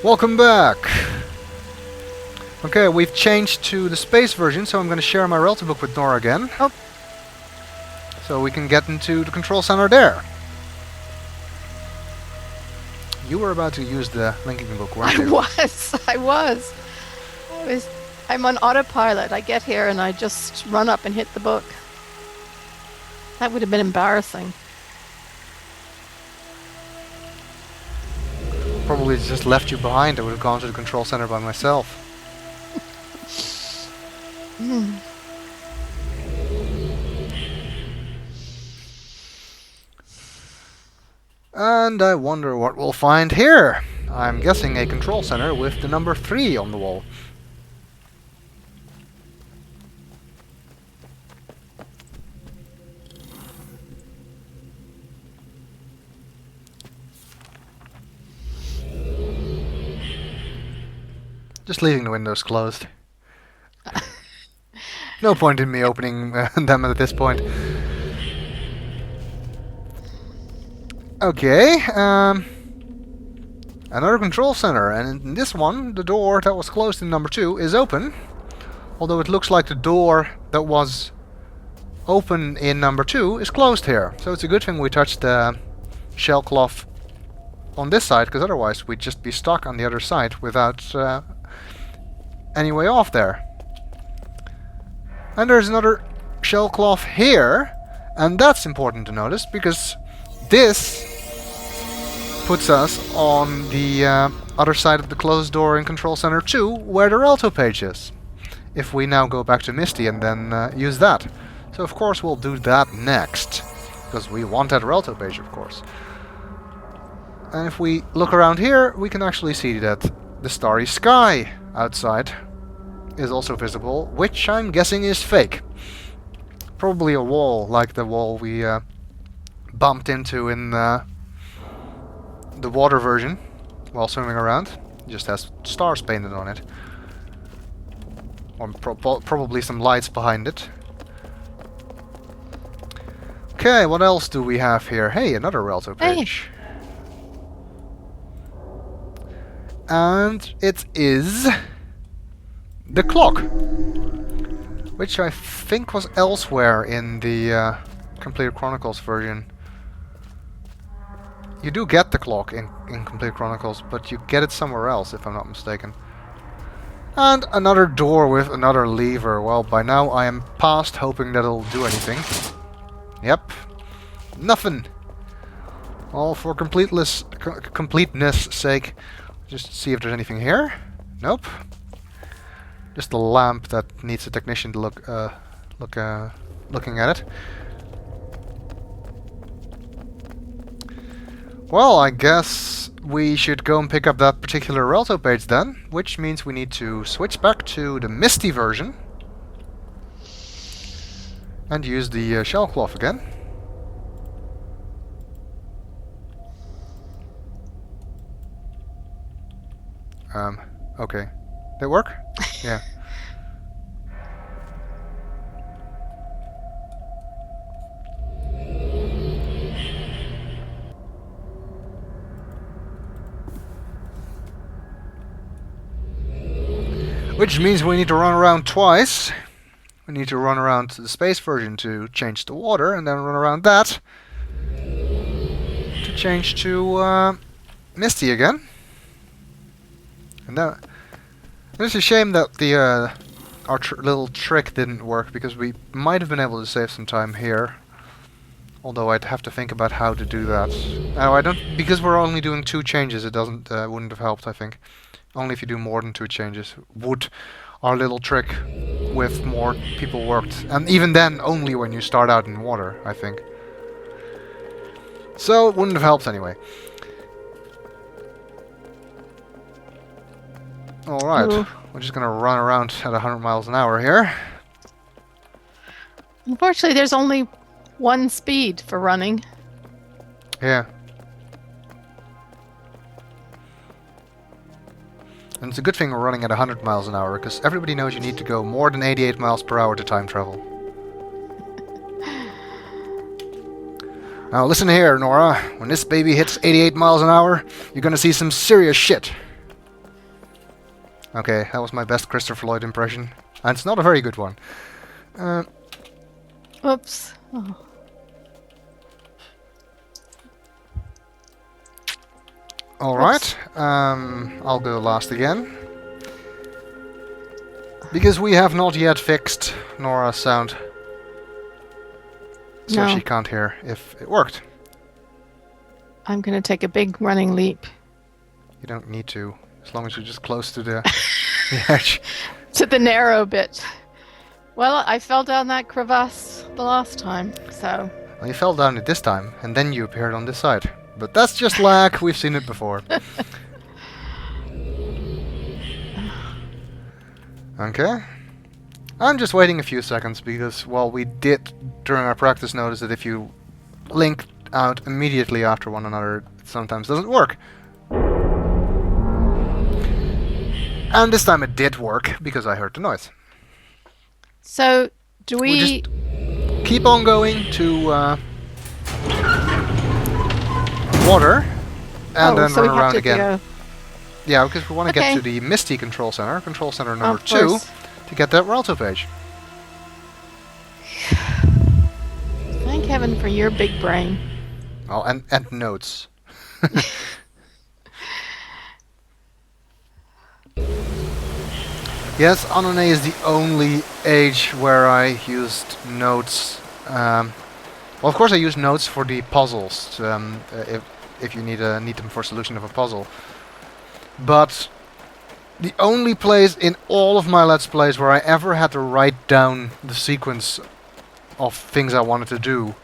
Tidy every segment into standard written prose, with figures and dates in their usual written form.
Welcome back! Okay, we've changed to the space version, so I'm going to share my Relto book with Nora again. Oh. So we can get into the control center there. You were about to use the linking book, weren't you? I was. I'm on autopilot. I get here and I just run up and hit the book. That would have been embarrassing. Probably just left you behind. I would have gone to the control center by myself. And I wonder what we'll find here. I'm guessing a control center with the number 3 on the wall. Just leaving the windows closed. No point in me opening them at this point. Okay, another control center, and in this one, the door that was closed in number 2 is open. Although it looks like the door that was open in number 2 is closed here. So it's a good thing we touched the shell cloth on this side, because otherwise we'd just be stuck on the other side without any way off there. And there's another shell cloth here, and that's important to notice because this puts us on the other side of the closed door in Control Center 2, where the Relto page is. If we now go back to Misty and then use that. So of course we'll do that next, because we want that Relto page, of course. And if we look around here, we can actually see that the starry sky outside is also visible, which I'm guessing is fake. Probably a wall, like the wall we bumped into in the water version while swimming around. It just has stars painted on it. Or probably some lights behind it. Okay, what else do we have here? Hey, another Relto page. Hey. And it is the clock, which I think was elsewhere in the Complete Chronicles version. You do get the clock in Complete Chronicles, but you get it somewhere else, if I'm not mistaken. And another door with another lever. Well, by now I am past hoping that it'll do anything. Yep. Nothing. All for completeness sake. Just see if there's anything here. Nope. Just a lamp that needs a technician to looking at it. Well, I guess we should go and pick up that particular Relto page then, which means we need to switch back to the Misty version and use the shell cloth again. Okay. Did it work? Yeah. Which means we need to run around twice. We need to run around to the space version to change the water, and then run around that to change to Misty again. And that, it's a shame that the our little trick didn't work, because we might have been able to save some time here. Although I'd have to think about how to do that. No, I don't, because we're only doing 2 changes. It doesn't wouldn't have helped, I think. Only if you do more than 2 changes would our little trick with more people worked. And even then, only when you start out in water, I think. So it wouldn't have helped anyway. Alright, we're just gonna run around at 100 miles an hour here. Unfortunately, there's only one speed for running. Yeah. And it's a good thing we're running at 100 miles an hour, because everybody knows you need to go more than 88 miles per hour to time travel. Now listen here, Nora. When this baby hits 88 miles an hour, you're gonna see some serious shit. Okay, that was my best Christopher Lloyd impression. And it's not a very good one. Oops. Oh. Alright, I'll go last again. Because we have not yet fixed Nora's sound. So No. she can't hear if it worked. I'm going to take a big running leap. You don't need to, as long as you're just close to the edge. To the narrow bit. Well, I fell down that crevasse the last time, so... Well, you fell down it this time, and then you appeared on this side. But that's just lag, we've seen it before. Okay. I'm just waiting a few seconds, because, well, we did, during our practice, notice that if you link out immediately after one another, it sometimes doesn't work. And this time it did work, because I heard the noise. So, do we... just keep on going to water, and then so we run have around to again. go. Yeah, because we want to get Okay. to the Misty control center number Of 2, course. to get that Relto page. Thank heaven for your big brain. Oh, and notes. Yes, Anone is the only age where I used notes. Well, of course I use notes for the puzzles, if you need them for solution of a puzzle. But the only place in all of my Let's Plays where I ever had to write down the sequence of things I wanted to do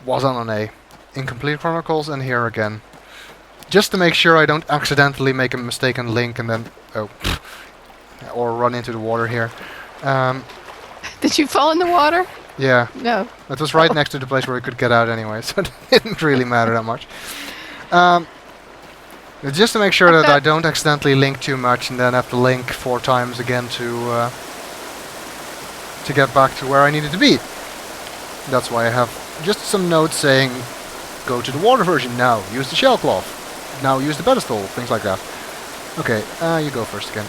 was Anone. In Complete Chronicles and here again. Just to make sure I don't accidentally make a mistaken link and then... oh... or run into the water here. Did you fall in the water? Yeah. No. It was right next to the place where I could get out anyway, so it didn't really matter that much. Just to make sure that I don't accidentally link too much and then have to link 4 times again to get back to where I needed to be. That's why I have just some notes saying, go to the water version now, use the shell cloth, now use the pedestal, things like that. Okay, you go first again.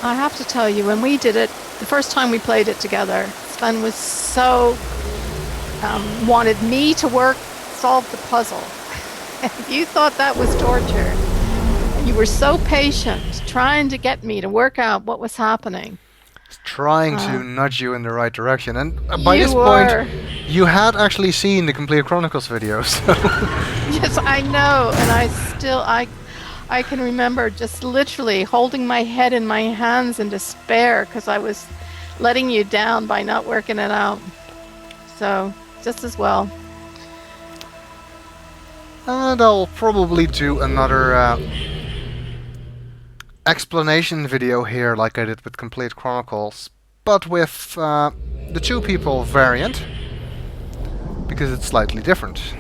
I have to tell you, when we did it, the first time we played it together, Sven was so... wanted me to solve the puzzle. You thought that was torture. You were so patient, trying to get me to work out what was happening. Trying to nudge you in the right direction, and by this point, you had actually seen the Complete Chronicles video, so... Yes, I know, and I can remember just literally holding my head in my hands in despair because I was letting you down by not working it out. So, just as well. And I'll probably do another explanation video here like I did with Complete Chronicles, but with the 2 people variant, because it's slightly different.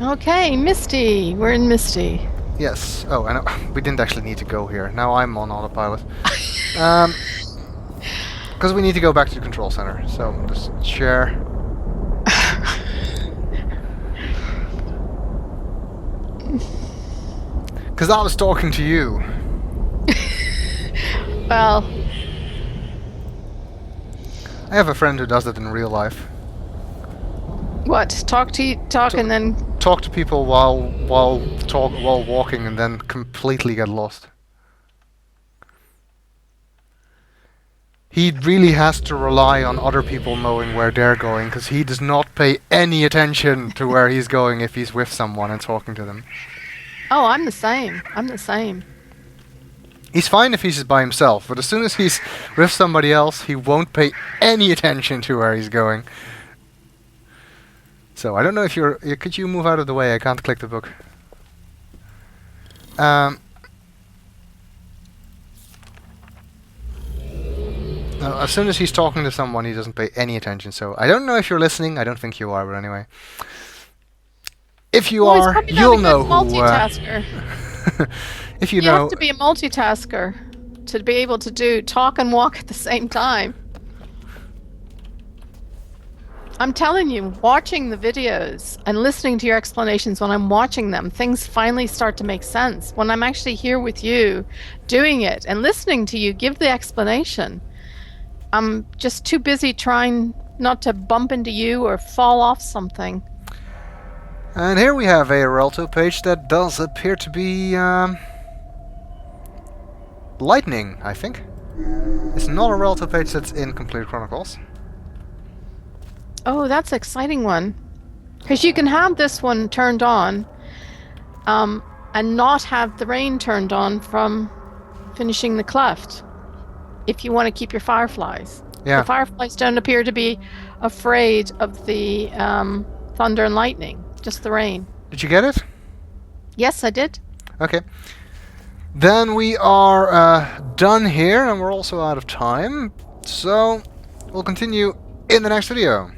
Okay, Misty. We're in Misty. Yes. Oh, and we didn't actually need to go here. Now I'm on autopilot. Because we need to go back to the control center. So just share. Because I was talking to you. Well, I have a friend who does that in real life. what? Talk and then... Talk to people while walking and then completely get lost. He really has to rely on other people knowing where they're going, because he does not pay any attention to where he's going if he's with someone and talking to them. Oh, I'm the same. I'm the same. He's fine if he's by himself, but as soon as he's with somebody else, he won't pay any attention to where he's going. So I don't know if could you move out of the way? I can't click the book. As soon as he's talking to someone, he doesn't pay any attention. So I don't know if you're listening. I don't think you are, but anyway. If you Well, he's are, probably not you'll a know good who. multitasker. If you You know, have to be a multitasker to be able to talk and walk at the same time. I'm telling you, watching the videos and listening to your explanations when I'm watching them, things finally start to make sense. When I'm actually here with you doing it and listening to you give the explanation, I'm just too busy trying not to bump into you or fall off something. And here we have a Relto page that does appear to be lightning, I think. It's not a Relto page that's in Complete Chronicles. Oh, that's an exciting one. Because you can have this one turned on and not have the rain turned on from finishing the cleft if you want to keep your fireflies. The Yeah. fireflies don't appear to be afraid of the thunder and lightning, just the rain. Did you get it? Yes, I did. Okay. Then we are done here, and we're also out of time. So we'll continue in the next video.